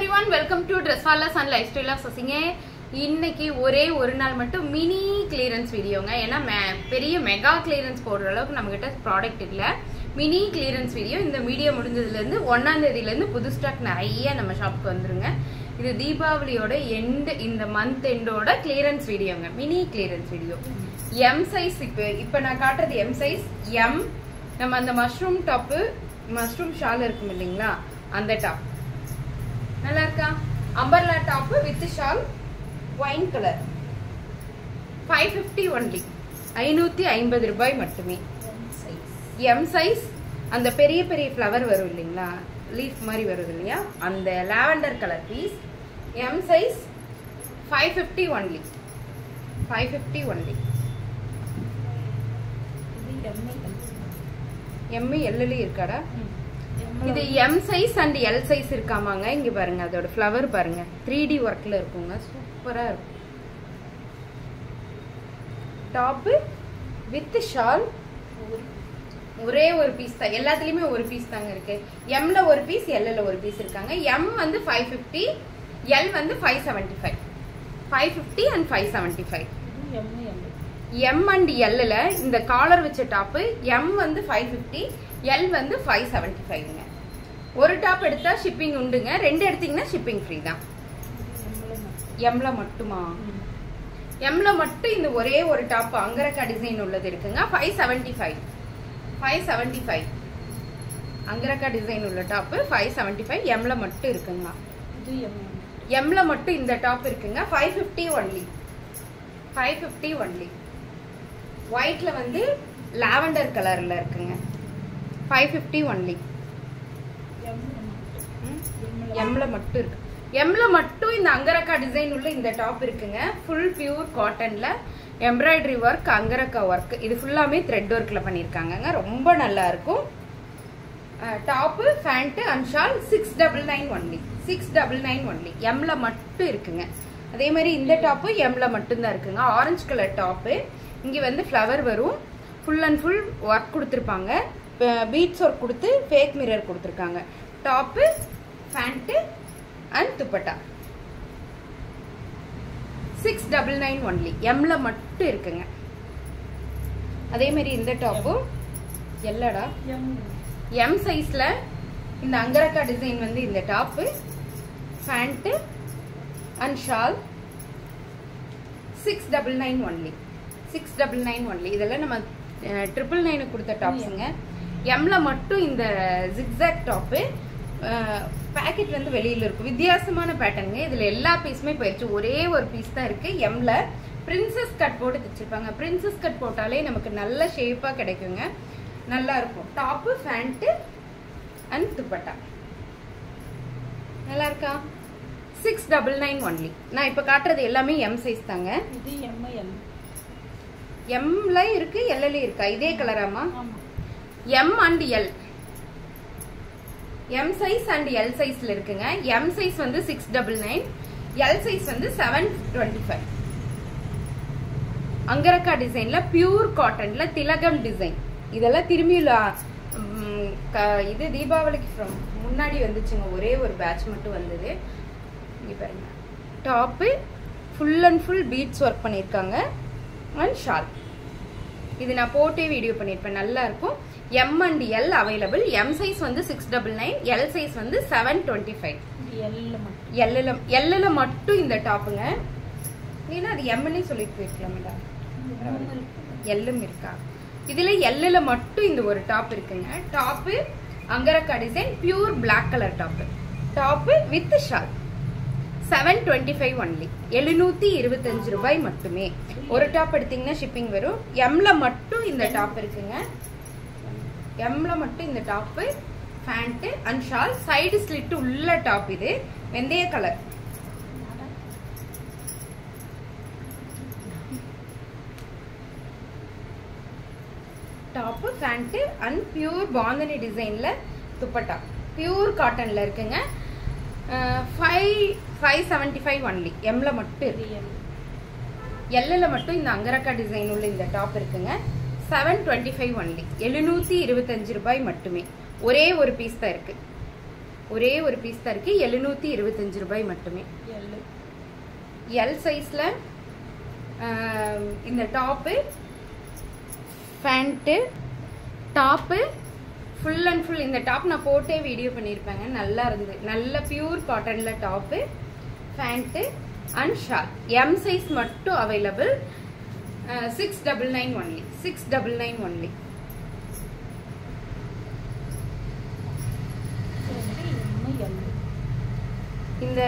everyone, welcome to Dresswallas and Lifestyle of Sasiங்க. இன்னைக்கு ஒரே ஒரு நாள் மட்டும் மினி கிளியரன்ஸ் வீடியோங்க. ஏன்னா பெரிய மெகா கிளியரன்ஸ் போடுற அளவுக்கு நம்ம கிட்ட ப்ராடக்ட் இல்ல. Mini clearance video. இந்த வீடியோ முடிஞ்சதுல இருந்து 1ஆம் தேதியில இருந்து புது ஸ்டாக் நிறைய நம்ம ஷாப்புக்கு வந்துருங்க. இது தீபாவளியோட இந்த மந்த் எண்டோட கிளியரன்ஸ் வீடியோங்க. Mini clearance video. M size இப்ப நான் காட்டுறது எம் சைஸ். எம் நம்ம அந்த மஷ்ரூம் டாப், மஷ்ரூம் ஷால் இருக்கும் இல்லைங்களா, அந்த டாப் நல்லா இருக்கா? Umbrella top with shawl, wine colour, 550 only, 550 ரூபாய் மட்டுமே. M size. அந்த பெரிய பெரிய ஃப்ளவர் வரும் இல்லைங்களா, லீஃப் மாதிரி வருது இல்லையா, அந்த lavender colour piece. M size 550 only, 550 only. M எல்ல இருக்காடா? இது M size and L size இருக்காமாங்க. இங்க பாருங்க, அதோட ஃப்ளவர் பாருங்க, 3D ஒர்க்ல இருக்குங்க. சூப்பரா இருக்கும். Top with shawl. ஒரே ஒரு பீஸ் தான், எல்லாத்துலயுமே ஒரு பீஸ் தாங்க இருக்கு. எம்ல ஒரு பீஸ், எல்ல ஒரு பீஸ் இருக்காங்க. எம் வந்து 550, எல் வந்து 575. 550 and 575. எம் அண்ட் எல்ல இந்த காலர் வச்ச டாப். எம் வந்து 550, எல் வந்து 575ங்க. ஒரு டாப் எடுத்தா ஷிப்பிங் உண்டுங்க, ரெண்டு எடுத்தீங்கன்னா ஷிப்பிங் ஃப்ரீ தான். எம்ல மட்டுமா? எம்ல மட்டும் இந்த ஒரே ஒரு டாப் அங்கரக்கா டிசைன் உள்ளது இருக்குங்க. 575, 575 அங்கரக்கா டிசைன் உள்ள டாப் 575. எம்ல மட்டும் இருக்குங்க. எம்ல மட்டும் இந்த டாப் இருக்குங்க. 550 ஒன்லி, 550 ஒன்லி. ஒயிட்ல வந்து லாவெண்டர் கலர்ல இருக்குங்க. 550 ஒன்லி. எம்ல மட்டும் இருக்கு. எம்ல மட்டும் இந்த அங்கரக்கா டிசைன் உள்ள இந்த டாப் இருக்குங்க. ஃபுல் பியூர் காட்டன்ல எம்ப்ராய்டரி ஒர்க், அங்கரக்கா ஒர்க். இது ஃபுல்லாமே த்ரெட் ஒர்க்ல பண்ணிருக்காங்க. ரொம்ப நல்லா இருக்கும். Top, pant and shawl 699 only, 699 only. எம்ல மட்டும் இருக்குங்க. அதே மாதிரி இந்த டாப் எம்ல மட்டும் தான் இருக்குங்க. Orange colour top. இங்க வந்து ஃப்ளவர் வரும். ஃபுல் அண்ட் ஃபுல் ஒர்க் கொடுத்துருப்பாங்க. பீட்ஸ் ஒர்க் கொடுத்து ஃபேக் மிரர் கொடுத்துருக்காங்க. Top, pant and dupatta 699 only. எம்ல மட்டும் இருக்குங்க. அதே மாதிரி இந்த டாப்பும் எல்லடா எம் சைஸ்ல இந்த அங்கரக்கா டிசைன் வந்து இந்த top, pant and shawl 699 only, 699 only. இதெல்லாம் நம்ம 999 கொடுத்த டாப்ஸுங்க. எம்ல மட்டும் இந்த ஜிக்ஸாக் டாப். பேக்கெட் வந்து வெளியில இருக்கும். வித்தியாசமான பேட்டர்னுங்க. இதுல எல்லா பீஸுமே போயிடுச்சு. ஒரே ஒரு பீஸ் தான் இருக்கு. எம்ல பிரின்சஸ் கட் போட்டு தைச்சிருப்பாங்க. பிரின்சஸ் கட் போட்டாலே நமக்கு நல்ல ஷேப்பா கிடைக்குங்க. நல்லா இருக்கும். டாப், பேண்ட் அண்ட் துப்பட்டா நல்லா இருக்கா? 699 ஒன்லி. நான் இப்ப காட்டுறது எல்லாமே எம் சைஸ் தாங்க. இது எம் எல். எம்ல இருக்கு, எல்ல இருக்கா? இதே கலராமா? M and L. M size and L சைஸ்ல இருக்குங்க. எம் சைஸ் வந்து 699, எல் சைஸ் வந்து 725. அங்கரக்கா டிசைன்ல பியூர் காட்டன்ல திலகம் டிசைன். இதெல்லாம் திரும்பி இது தீபாவளிக்கு முன்னாடி வந்துச்சுங்க. ஒரே ஒரு பேட்ச் மட்டும் வந்தது. இங்க பாருங்க, top full and full beads work பண்ணிருக்காங்க அண்ட் ஷால். இது நான் போட்டே வீடியோ பண்ணிருப்பேன். நல்லா இருக்கும். M and L available. M size வந்து 699, எல் சைஸ் வந்து 725. எல்ல மட்டும் இந்த டாப்புங்க. ஏன்னா அது எம்னே சொல்லிட்டு போயிருக்கலாம்டா. எல்லும் இருக்கா? இதுல எல்ல மட்டும் இந்த ஒரு டாப் இருக்குங்க. Top angrakha design, pure black colour top. Top with shawl 725 only, 725 ரூபாய் மட்டுமே. ஒரு டாப் எடுத்தீங்கன்னா ஷிப்பிங் வரும். எம்ல மட்டும் இந்த டாப் இருக்குங்க. எம்ல மட்டும் இந்த top, pant and shawl. Side slit உள்ள டாப். இது வெந்தய கலர். Top, pant and pure bandhani டிசைன்ல துப்பட்டா. பியூர் காட்டன்ல இருக்குங்க. 575 ஒன்லி. எம்ல மட்டும் இருக்கு. எல்ல மட்டும் இந்த அங்கரக்கா டிசைன் உள்ள இந்த டாப் இருக்குங்க. 725 ஒன்லி, 725 ரூபாய் மட்டுமே. ஒரே ஒரு பீஸ் தான் இருக்கு. ஒரே ஒரு பீஸ் தான் இருக்கு. 725 ரூபாய் மட்டுமே. எல் சைஸ்ல இந்த top pant top full and full. இந்த டாப் நான் போட்டே வீடியோ பண்ணியிருப்பேங்க. நல்லா இருந்தது. நல்ல பியூர் காட்டன்ல top pant and shawl. M size மட்டும் அவைலபிள். 699 ஒன்லி. 699 ஒன்லி. இந்த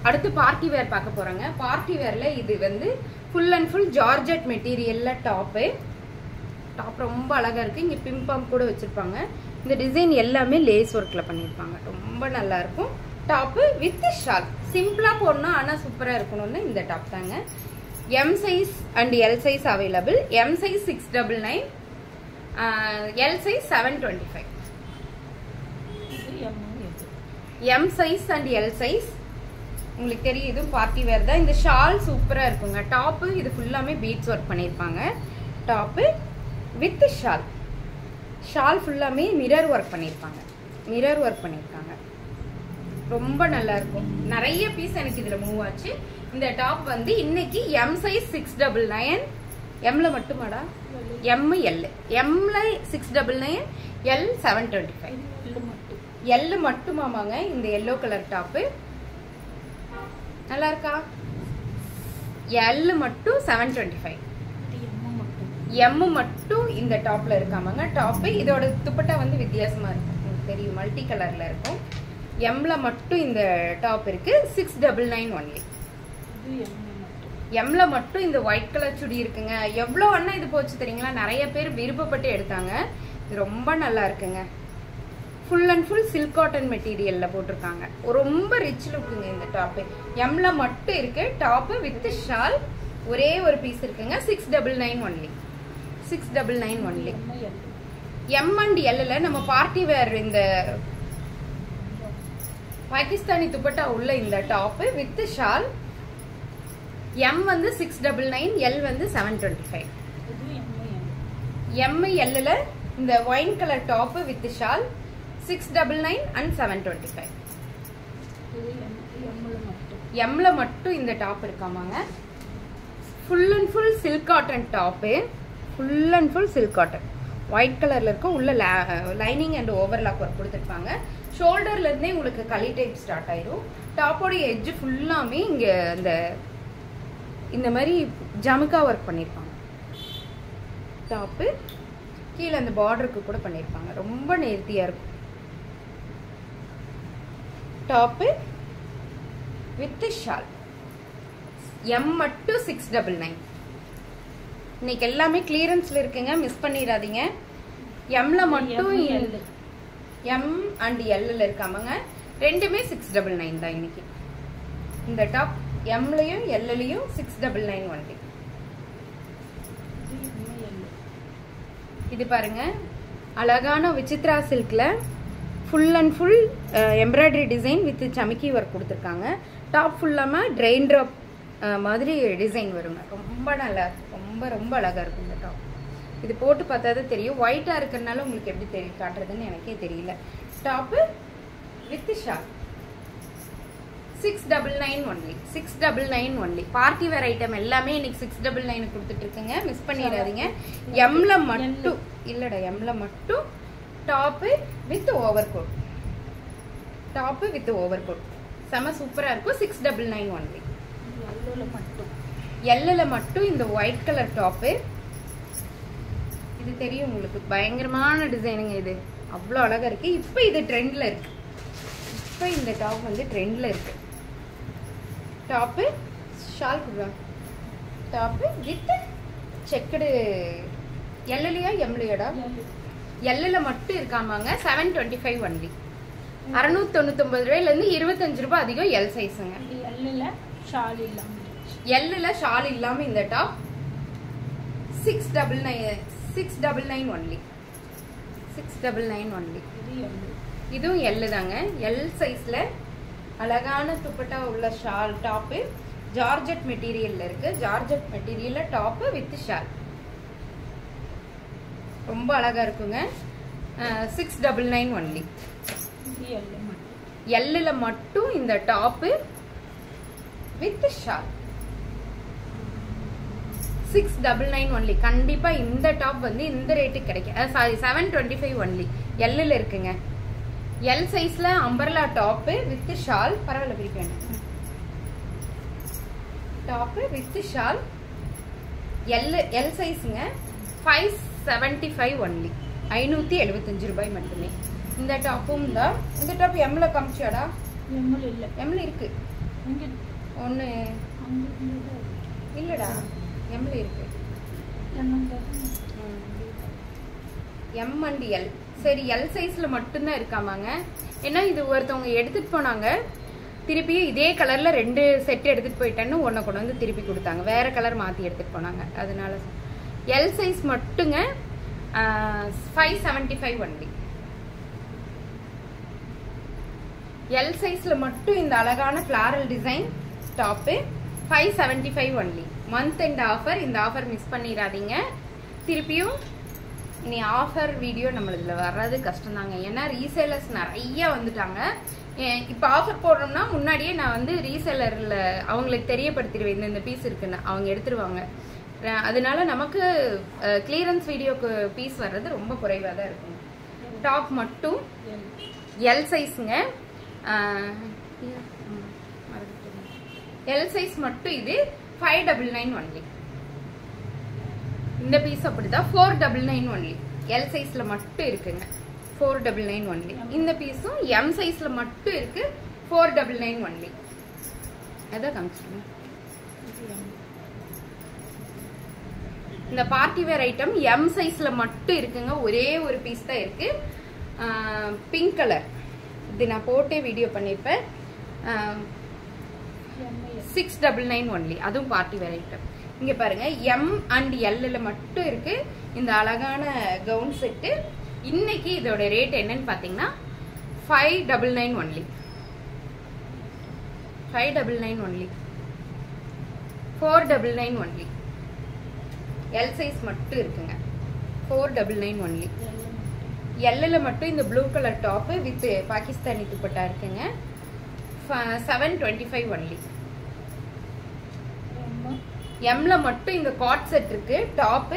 அடுத்து பார்ட்டி வேர் பார்க்க போறாங்க. பார்ட்டி வேர்ல இது வந்து ஃபுல் அண்ட் ஃபுல் ஜார்ஜெட் மெட்டீரியல்ல டாப்பு. டாப் ரொம்ப அழகா இருக்கு. இங்க பிம்பம் கூட வச்சிருப்பாங்க. இந்த டிசைன் எல்லாமே லேஸ் ஒர்க்ல பண்ணிருப்பாங்க. ரொம்ப நல்லா இருக்கும். Top with shawl. சிம்பிளா போடணும் ஆனா சூப்பரா இருக்கணும்னு இந்த டாப் தாங்க. M size and L size available. M size 699, L size 725. M size and L size உங்களுக்கு தெரியும். இது பார்ட்டி வேர் தான். இந்த ஷால் சூப்பரா இருக்குங்க. டாப்பு இது ஃபுல்லாமே பீட்ஸ் ஒர்க் பண்ணிருப்பாங்க. Top with shawl. ஷால் ஃபுல்லாமே மிரர் ஒர்க் பண்ணிருப்பாங்க. மிரர் ஒர்க் பண்ணிருக்காங்க. ரொம்ப நல்லா இருக்கும். நிறைய பீஸ் எனக்கு இதுல மூவ் ஆச்சு. இந்த டாப் வந்து இன்னைக்கு எம் சைஸ் 699. எம்ல மட்டுமாடா? M L. எம்ல 699, எல் 725. எல் மட்டுமாமாங்க இந்த எல்லோ கலர் டாப்பு. நல்லா இருக்கா? எல் மட்டும் 725. எம் மட்டும் இந்த டாப்ல இருக்காமாங்க. டாப் இதோட துப்பட்டா வந்து வித்தியாசமா இருக்கும். உங்களுக்கு தெரியும், மல்டி கலர்ல இருக்கும். எம்ல மட்டும் இந்த டாப் இருக்கு. 699 ஒன்லி. எம்ல மட்டும் இந்த ஒயிட் கலர் சுடி இருக்குங்க. எவ்வளவு அண்ணா இது போச்சு தெரியுங்களா? நிறைய பேர் விருப்பப்பட்டு எடுத்தாங்க. இது ரொம்ப நல்லா இருக்குங்க. Full and full silk cotton மெட்டீரியல்ல போட்டிருக்காங்க. ரொம்ப ரிச் லுக்குங்க இந்த டாப். எம்ல மட்டும் இருக்கு. Top with shawl. ஒரே ஒரு பீஸ் இருக்குங்க. 699 ஒன்லி. 699 ஒன்லி. எம் அண்ட் எல்ல நம்ம பார்ட்டி வேர் இந்த பாகிஸ்தானி துப்பட்டா உள்ள இந்த டாப் வித் ஷால். எம் வந்து 699, எல் வந்து 725. எம் எல்ல இந்த wine colour top with shawl 699 and 725. எம்ல மட்டும் இந்த டாப் இருக்காமாங்க. Full and full silk cotton top. Full and full silk cotton. White கலர்ல இருக்கும். உள்ள லைனிங் அண்ட் ஓவர்லாக் ஒர்க் கொடுத்துருப்பாங்க. ஷோல்டர்ல இருந்தே உங்களுக்கு களி டைப் ஸ்டார்ட் ஆயிரும். டாப்போட எட்ஜ் ஃபுல்லாமே இங்க இந்த மாதிரி ஜமுக்கா ஒர்க் பண்ணிருப்பாங்க. டாப்பு கீழே அந்த பார்டருக்கு கூட பண்ணிருப்பாங்க. ரொம்ப நேர்த்தியா இருக்கும். Top with shawl. எம் மட்டும் 699. இன்னைக்கு எல்லாமே கிளியரன்ஸ்ல இருக்குங்க. மிஸ் பண்ணிடாதீங்க. எம்ல மட்டும் எம் அண்ட் எல்ல இருக்காமங்க. ரெண்டுமே 699 தான் இன்னைக்கு. இந்த டாப் எம்லயும் எல்லையும் 699 ஒன்லி. இது பாருங்க, அழகான விசித்ரா சில்க்ல full and full embroidery design with சமிக்கி ஒர்க் கொடுத்துருக்காங்க. டாப் ஃபுல்லாம ட்ரெயின் ட்ராப் மாதிரி டிசைன் வருங்க. ரொம்ப நல்லா இருக்கும். ரொம்ப ரொம்ப அழகா இருக்கும் இந்த டாப். இது போட்டு பார்த்தாதான் தெரியும். ஒயிட்டா இருக்கிறதுனால உங்களுக்கு எப்படி தெரியும் காட்டுறதுன்னு எனக்கே தெரியல. Top with shawl 699 only. 699 only. Party wear item எல்லாமே இன்னைக்கு 699 கொடுத்துட்டு இருக்குங்க. மிஸ் பண்ணிடாதீங்க. எம்ல மட்டும் இல்லடா, எம்ல மட்டும் top with over coat. Top with over coat செம சூப்பரா இருக்கும். 699 ஒன்லி. எல்ல மட்டும் இந்த ஒயிட் கலர் டாப்பு. இது தெரியும் உங்களுக்கு, பயங்கரமான டிசைனுங்க. இது அவ்வளோ அழகா இருக்கு. இப்போ இது ட்ரெண்ட்ல இருக்கு. இப்போ இந்த டாப் வந்து ட்ரெண்ட்ல இருக்கு. டாப்பு ஷால் குடுறாங்க. Top with checked. எல்லையா எம்லையாடா? எல்ல மட்டும் இருக்காமாங்க. 725 ஒன்லி. 699 ரூபாயில இருந்து 25 ரூபாய் அதிகம் எல் சைஸுங்க. எல்ல ஷால் இல்லாம இந்த டாப் 699 ஒன்லி. 699 ஒன்லி. இதுவும் எல் தாங்க. எல் சைஸ்ல அழகான துப்பட்டா உள்ள ஷால் டாப்பு. ஜார்ஜெட் மெட்டீரியல்ல இருக்கு. ஜார்ஜெட் மெட்டீரியல்ல டாப்பு வித் ஷால். ரொம்ப அழகா இருக்குங்க. 699 ஒன்லி. எல்லுல மட்டும் இந்த டாப் வித் ஷால் 699 ஒன்லி. கண்டிப்பா இந்த டாப் வந்து இந்த ரேட்டுக்கு கிடைக்கும். Sorry 725 only. எல்லுல இருக்குங்க. எல் சைஸ்ல அம்பர்லா டாப் வித் ஷால். பரவாயில்ல பிரிப்பேன். டாப் வித் ஷால் எல் சைஸ்ங்க 575 ஒன்லி. 575 ரூபாய் மட்டுமே. இந்த டாப்பும் தான். இந்த டாப் எம்ல காமிச்சாடா? எம்ல இல்ல. எம்ல இருக்கு. ஒன்னு இல்லடா, எம்ல இருக்கு. M and L. சரி, எல் சைஸ்ல மட்டும்தான் இருக்காமாங்க. ஏன்னா இது ஒருத்தவங்க எடுத்துட்டு போனாங்க, திருப்பியும் இதே கலர்ல 2 செட் எடுத்துட்டு போயிட்டேன்னு ஒன்றை கொண்டு வந்து திருப்பி கொடுத்தாங்க. வேற கலர் மாத்தி எடுத்துட்டு போனாங்க. அதனால எல் சைஸ் மட்டுங்க 575 ஒன்லி. எல் சைஸ்ல மட்டும் இந்த அழகான floral design top 575 only. Month end offer. இந்த ஆஃபர் மிஸ் பண்ணிடாதீங்க. திருப்பியும் இனி ஆஃபர் வீடியோ நம்மளதுல வர்றது கஷ்டம் தாங்க. ஏன்னா ரீசேலர்ஸ் நிறைய வந்துட்டாங்க. இப்போ ஆஃபர் போடுறோம்னா முன்னாடியே நான் வந்து ரீசேலர்ல அவங்களுக்கு தெரியப்படுத்திடுவேன் இந்த பீஸ் இருக்குன்னு. அவங்க எடுத்துருவாங்க. அதனால நமக்கு கிளியரன்ஸ் வீடியோக்கு பீஸ் வர்றது ரொம்ப குறைவாக தான் இருக்கும். டாப் மட்டும் எல் சைஸுங்க. எல் சைஸ் மட்டும் இது 599 ஒன்லி. இந்த பீஸ் அப்படிதான் 499 ஒன்லி. எல் சைஸ்ல மட்டும் இருக்குங்க 499 ஒன்லி. இந்த பீஸும் எம் சைஸ்ல மட்டும் இருக்கு 499 ஒன்லி. அதான் காமிச்சிருங்க. இந்த பார்ட்டி வேர் ஐட்டம் எம் சைஸ்ல மட்டும் இருக்குங்க. ஒரே ஒரு பீஸ் தான் இருக்கு. Pink colour. இது நான் போட்டே வீடியோ பண்ணிருப்பேன். 699 ஒன்லி. அதுவும் பார்ட்டி வேர் ஐட்டம். இங்க பாருங்க, எம் அண்ட் எல்ல மட்டும் இருக்கு இந்த அழகான கவுன் செட்டு. இன்னைக்கு இதோட ரேட் என்னன்னு பாத்தீங்கன்னா 599 only. 599 only. 499 only. L size மட்டும் இருக்குங்க. 499 ஒன்லி. எல்ல மட்டும் இந்த blue colour top with Pakistani dupatta இருக்குங்க. 725 ஒன்லி. எம்ல மட்டும் இந்த காட் செட் இருக்கு. Top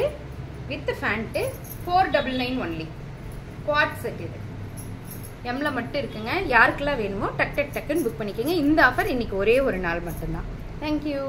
with pant 499 only. Quad set இது எம்ல மட்டும் இருக்குங்க. யாருக்கெல்லாம் வேணுமோ டக் டக் டக்குன்னு புக் பண்ணிக்கோங்க. இந்த ஆஃபர் இன்னைக்கு ஒரே ஒரு நாள் மட்டும்தான். தேங்க்யூ.